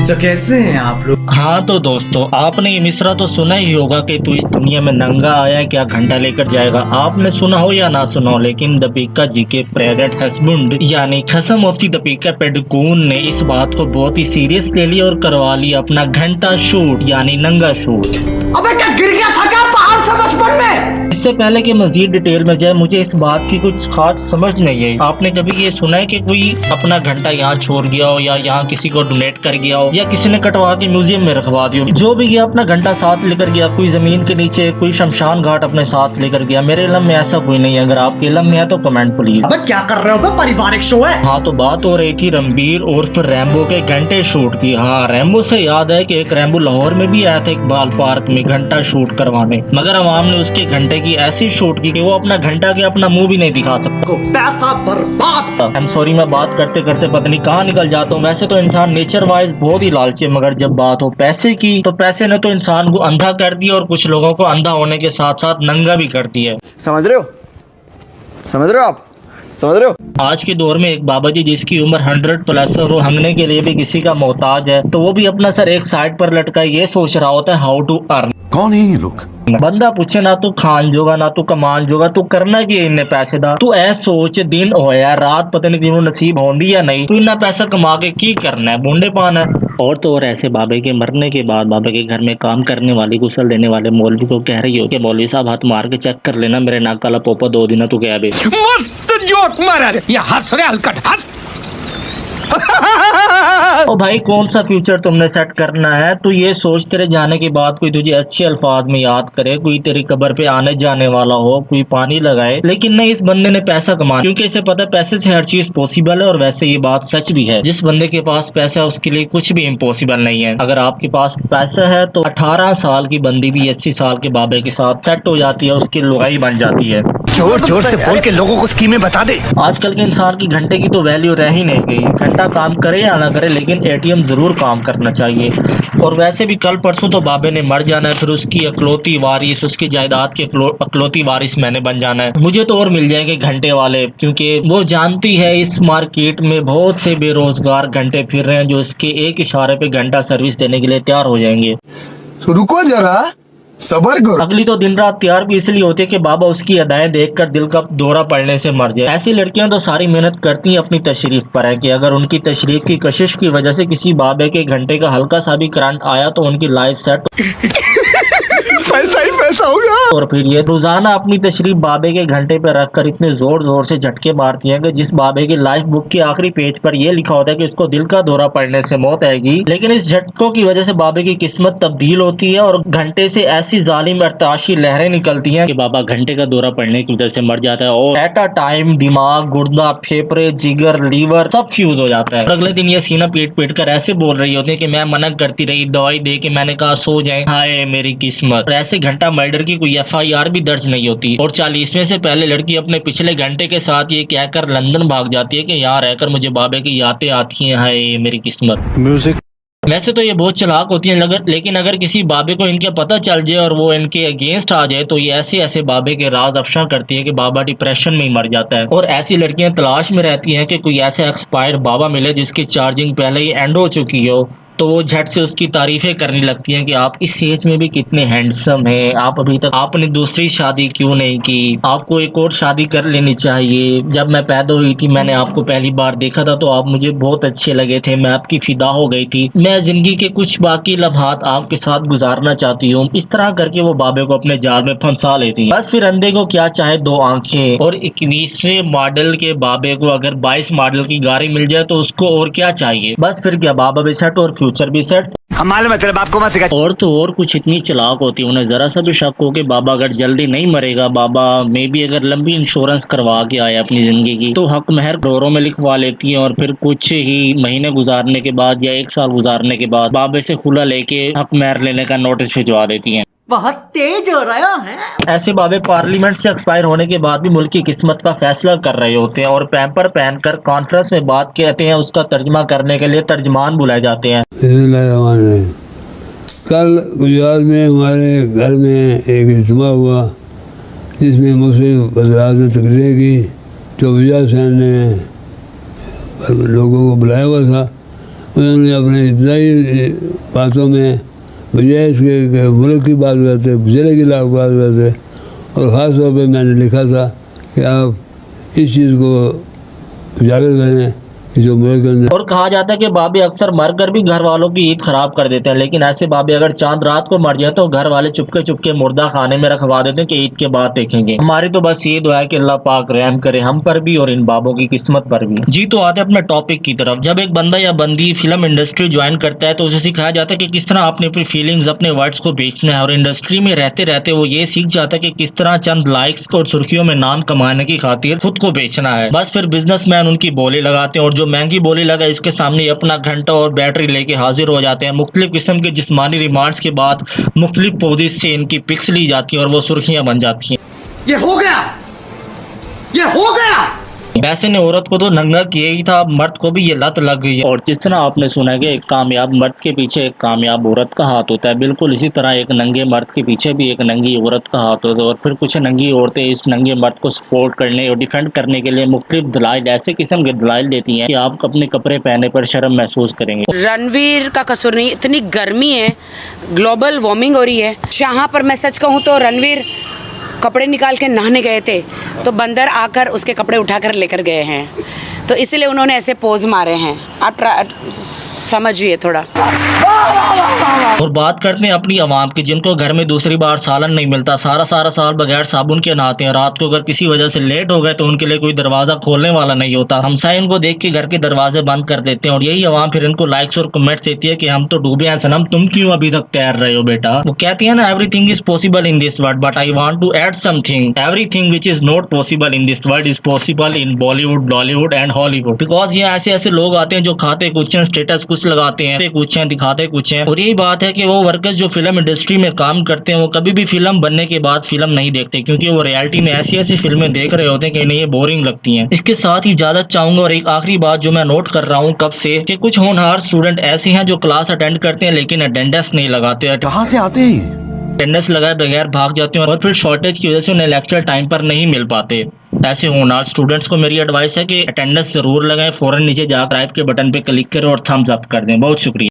तो कैसे हैं आप लोग। हाँ तो दोस्तों, आपने ये मिसरा तो सुना ही होगा कि तू इस दुनिया में नंगा आया क्या घंटा लेकर जाएगा। आपने सुना हो या ना सुना हो, लेकिन दीपिका जी के प्रेजेंट हस्बैंड यानी कसम ऑफ दी दीपिका पादुकोण ने इस बात को बहुत ही सीरियस ले लिया और करवा लिया अपना घंटा शूट यानी नंगा शूट। अबे क्या गिर गया था क्या पहाड़ से बचपन में। इससे पहले कि मजीद डिटेल में जाए, मुझे इस बात की कुछ खास समझ नहीं आई। आपने कभी ये सुना है कि कोई अपना घंटा यहाँ छोड़ गया हो या यहाँ किसी को डोनेट कर गया हो या किसी ने कटवा के म्यूजियम में रखवा दिया हो? जो भी गया अपना घंटा साथ लेकर गया, कोई जमीन के नीचे, कोई शमशान घाट अपने साथ लेकर गया। मेरे इल्म में ऐसा कोई नहीं है। अगर आपके इल्म में है तो कमेंट प्लीज। अबे क्या कर रहे हो, पारिवारिक शो है। हाँ तो बात हो रही थी रणबीर और फिर रैम्बो के घंटे शूट की। हाँ, रैम्बो से याद है कि एक रैम्बो लाहौर में भी आया था इकबाल पार्क में घंटा शूट करवाने, मगर अवाम ने उसके घंटे की ऐसी शूट की कि वो अपना घंटा के अपना मुंह भी नहीं दिखा सकता। पैसा बर्बाद। आई एम सॉरी, मैं बात करते करते पता नहीं कहाँ निकल जाता हूँ। वैसे तो इंसान नेचर वाइज बहुत ही लालची है, मगर जब बात हो पैसे की तो पैसे ने तो इंसान को अंधा कर दिया और कुछ लोगों को अंधा होने के साथ साथ नंगा भी कर दिया। समझ रहे हो, समझ रहे हो आप, समझ रहे हो। आज के दौर में एक बाबा जी जिसकी उम्र 100 प्लस और वो हंगने के लिए भी किसी का मोहताज है, तो वो भी अपना सर एक साइड पर लटका ये सोच रहा होता है हाउ टू अर्न। कौन है ये लोग? बंदा पूछे ना तू खान जोगा ना तू कमान जोगा, तू करना की इन्ने पैसे दा। तू ऐ सोच दिन होया रात पता नहीं तीनों नसीब होंगी या नहीं, तू इतना पैसा कमा के की करना है, बूंदे पाना है। और तो और ऐसे बाबे के मरने के बाद बाबा के घर में काम करने वाली गुस्ल देने वाले मौलवी को कह रही हो कि मौलवी साहब हाथ मार के चेक कर लेना मेरे नाक काला पोपा 2 दिन तू क्या बे। मस्त जोक मारा रे, ये हंस रे हलकट हंस। ओ भाई, कौन सा फ्यूचर तुमने सेट करना है? तू ये सोच तेरे जाने के बाद कोई तुझे अच्छे अल्फाज में याद करे, कोई तेरी कब्र पे आने जाने वाला हो, कोई पानी लगाए। लेकिन नहीं, इस बंदे ने पैसा कमाया, क्योंकि इसे पता है पैसे से हर चीज पॉसिबल है। और वैसे ये बात सच भी है, जिस बंदे के पास पैसा है उसके लिए कुछ भी इम्पॉसिबल नहीं है। अगर आपके पास पैसा है तो 18 साल की बंदी भी 80 साल के बाबे के साथ सेट हो जाती है, उसकी लुगाई बन जाती है। जोर जोर से बोल के लोगों को स्कीमें बता दे। आजकल के इंसान की घंटे की तो वैल्यू रह ही नहीं गई। घंटा काम करे या ना करे, लेकिन एटीएम जरूर काम करना चाहिए। और वैसे भी कल परसों तो बाबे ने मर जाना है, फिर उसकी अकलौती वारिस, उसकी जायदाद की अकलौती वारिस मैंने बन जाना है। मुझे तो और मिल जाएंगे घंटे वाले, क्योंकि वो जानती है इस मार्केट में बहुत से बेरोजगार घंटे फिर रहे हैं जो इसके एक इशारे पे घंटा सर्विस देने के लिए तैयार हो जाएंगे। तो रुको जरा, सबर करो। अगली तो दिन रात तैयार भी इसलिए होती है कि बाबा उसकी अदाएं देखकर दिल का दौरा पड़ने से मर जाए। ऐसी लड़कियां तो सारी मेहनत करती हैं अपनी तशरीफ पर, है कि अगर उनकी तशरीफ की कशिश की वजह से किसी बाबे के घंटे का हल्का सा भी करंट आया तो उनकी लाइफ सेट पैसा ही पैसा होगा। और फिर ये रोजाना अपनी तशरीफ बाबे के घंटे पर रखकर इतने जोर जोर से झटके मारती हैं कि जिस बाबे की लाइफ बुक के आखिरी पेज पर यह लिखा होता है कि इसको दिल का दौरा पड़ने से मौत आएगी, लेकिन इस झटकों की वजह से बाबे की किस्मत तब्दील होती है और घंटे से ऐसी जालिम अरताशी लहरें निकलती हैं कि बाबा घंटे का दौरा पड़ने की वजह से मर जाता है। और एट अ टाइम दिमाग, गुर्दा, फेफड़े, जिगर, लीवर सब फ्यूज हो जाता है। अगले दिन ये सीना पीट पीट कर ऐसे बोल रही होती है कि मैं मना करती रही, दवाई दे के मैंने कहा सो जाए, हाय मेरी किस्मत। ऐसे घंटा मर्डर की कोई FIR भी दर्ज नहीं होती। और 40वें से पहले लड़की अपने पिछले घंटे के साथ ये कहकर लंदन भाग जाती है कि यहाँ रहकर मुझे बाबे की यादें आती हैं, हाय मेरी किस्मत। म्यूजिक। वैसे तो ये बहुत चालाक होती है, लेकिन अगर किसी बाबे को इनके पता चल जाए और वो इनके अगेंस्ट आ जाए तो ये ऐसे ऐसे बाबे के राज अफशा करती है कि बाबा डिप्रेशन में ही मर जाता है। और ऐसी लड़कियां तलाश में रहती हैं कि कोई ऐसा एक्सपायर्ड बाबा मिले जिसकी चार्जिंग पहले ही एंड हो चुकी हो, तो वो झट से उसकी तारीफें करने लगती हैं कि आप इस एज में भी कितने हैंडसम हैं, आप अभी तक आपने दूसरी शादी क्यों नहीं की, आपको एक और शादी कर लेनी चाहिए। जब मैं पैदा हुई थी मैंने आपको पहली बार देखा था तो आप मुझे बहुत अच्छे लगे थे, मैं आपकी फिदा हो गई थी, मैं जिंदगी के कुछ बाकी लम्हात आपके साथ गुजारना चाहती हूँ। इस तरह करके वो बाबे को अपने जाल में फंसा लेती है। बस फिर अंधे को क्या चाहे 2 आंखें। और 21वें मॉडल के बाबे को अगर 22 मॉडल की गाड़ी मिल जाए तो उसको और क्या चाहिए। बस फिर क्या, बाबा भी सेट और फ्यूचर भी सेट। हमारे मतलब आपको मत सिखा। और तो और कुछ इतनी चालाक होती है, उन्हें जरा सा भी शक हो कि बाबा अगर जल्दी नहीं मरेगा, बाबा मे भी अगर लंबी इंश्योरेंस करवा के आए अपनी जिंदगी की, तो हक महर करोड़ों में लिखवा लेती हैं। और फिर कुछ ही महीने गुजारने के बाद या 1 साल गुजारने के बाद बाबे से खुला लेके हक महर लेने का नोटिस भिजवा देती हैं। बहुत तेज हो रहा है। ऐसे बाबे पार्लियामेंट से एक्सपायर होने के बाद भी मुल्क की किस्मत का फैसला कर रहे होते हैं और पैम्पर पहनकर कॉन्फ्रेंस में बात कहते हैं, उसका तर्जमा करने के लिए तर्जमान बुलाए जाते हैं। कल गुजरात में हमारे घर में एक इज्तिमा हुआ जिसमें मुस्लिम हज़रात ने तकरीर की। 54 ने लोगों को बुलाया हुआ था उन्होंने अपने इब्तदाई बातों में बजाय इसके कि मुल्क की बात करते, ज़िले की बात करते, और ख़ास तौर पे मैंने लिखा था कि आप इस चीज़ को उजागर करें कि जो मुल्क के अंदर। और कहा जाता है कि बाबे अक्सर मरकर भी घर वालों की ईद खराब कर देते हैं, लेकिन ऐसे बाबे अगर चांद रात को मर जाए तो घर वाले चुपके चुपके मुर्दा खाने में रखवा देते हैं कि ईद के बाद देखेंगे। हमारी तो बस ये दुआ है कि अल्लाह पाक रहम करे हम पर भी और इन बाबों की किस्मत पर भी। जी तो आते हैं अपने टॉपिक की तरफ। जब एक बंदा या बंदी फिल्म इंडस्ट्री ज्वाइन करता है तो उसे सिखाया जाता है कि किस तरह आपने अपनी फीलिंग्स, अपने वर्ड्स को बेचना है, और इंडस्ट्री में रहते रहते वो ये सीख जाता है कि किस तरह चंद लाइक्स और सुर्खियों में नाम कमाने की खातिर खुद को बेचना है। बस फिर बिजनेसमैन उनकी बोली लगाते हैं, और जो महंगी बोली लगा इसके सामने अपना घंटा और बैटरी लेके हाजिर हो जाते हैं। मुख्तलिफ किस्म के जिस्मानी रिमांड्स के बाद मुख्तलिफ पोजीज से इनकी पिक्स ली जाती है और वो सुर्खियां बन जाती हैं। ये हो गया, ये हो गया। वैसे ने औरत को तो नंगा किया ही था, मर्द को भी ये लत लग गई है। और जिस तरह आपने सुना कि एक कामयाब मर्द के पीछे एक कामयाब औरत का हाथ होता है, बिल्कुल इसी तरह एक नंगे मर्द के पीछे भी एक नंगी औरत का हाथ होता है। और फिर कुछ नंगी औरतें इस नंगे मर्द को सपोर्ट करने और डिफेंड करने के लिए मुख्तलिफ दलाइल, ऐसे किस्म के दलाइल देती हैं कि आप अपने कपड़े पहनने पर शर्म महसूस करेंगे। रणवीर का कसूर नहीं, इतनी गर्मी है, ग्लोबल वार्मिंग हो रही है। यहाँ पर मैं सच कहूँ तो रणवीर कपड़े निकाल के नहाने गए थे तो बंदर आकर उसके कपड़े उठाकर लेकर गए हैं, तो इसलिए उन्होंने ऐसे पोज मारे हैं। आप समझिए थोड़ा। और बात करते हैं अपनी आवाम की, जिनको घर में दूसरी बार सालन नहीं मिलता, सारा साल बगैर साबुन के नहाते हैं। रात को अगर किसी वजह से लेट हो गए तो उनके लिए कोई दरवाजा खोलने वाला नहीं होता। हमसाए इनको देख के घर के दरवाजे बंद कर देते हैं, और यही आवाम फिर इनको लाइक्स और कमेंट्स देती है कि हम तो डूबे हैं सनम, तुम क्यों अभी तक तैर रहे हो बेटा। वो कहती है ना, everything is possible in this world but I want to add something, everything which is not possible in this world is possible in Bollywood, Lollywood and Hollywood. Because ये ऐसे लोग आते हैं जो खाते कुछ हैं, स्टेटस कुछ लगाते हैं, कुछ हैं, दिखाते कुछ हैं। और यही बात है कि वो वर्कर्स जो फिल्म इंडस्ट्री में काम करते हैं वो कभी भी फिल्म बनने के बाद फिल्म नहीं देखते, क्योंकि वो रियलिटी में ऐसी फिल्में देख रहे होते हैं कि इन्हें ये बोरिंग लगती हैं। इसके साथ ही इजाजत चाहूंगा, और एक आखिरी बात जो मैं नोट कर रहा हूँ कब से, कि कुछ होनहार स्टूडेंट ऐसे हैं जो क्लास अटेंड करते हैं लेकिन अटेंडेंस नहीं लगाते। कहाँ से आते हैं? अटेंडेंस लगाए बगैर भाग जाते हैं और फिर शॉर्टेज की वजह से उन्हें लेक्चर टाइम पर नहीं मिल पाते। ऐसे होनहार स्टूडेंट्स को मेरी एडवाइस है कि अटेंडेंस जरूर लगाएं, फौरन नीचे जाकर राइट के बटन पे क्लिक करें और थम्स अप कर दें। बहुत शुक्रिया।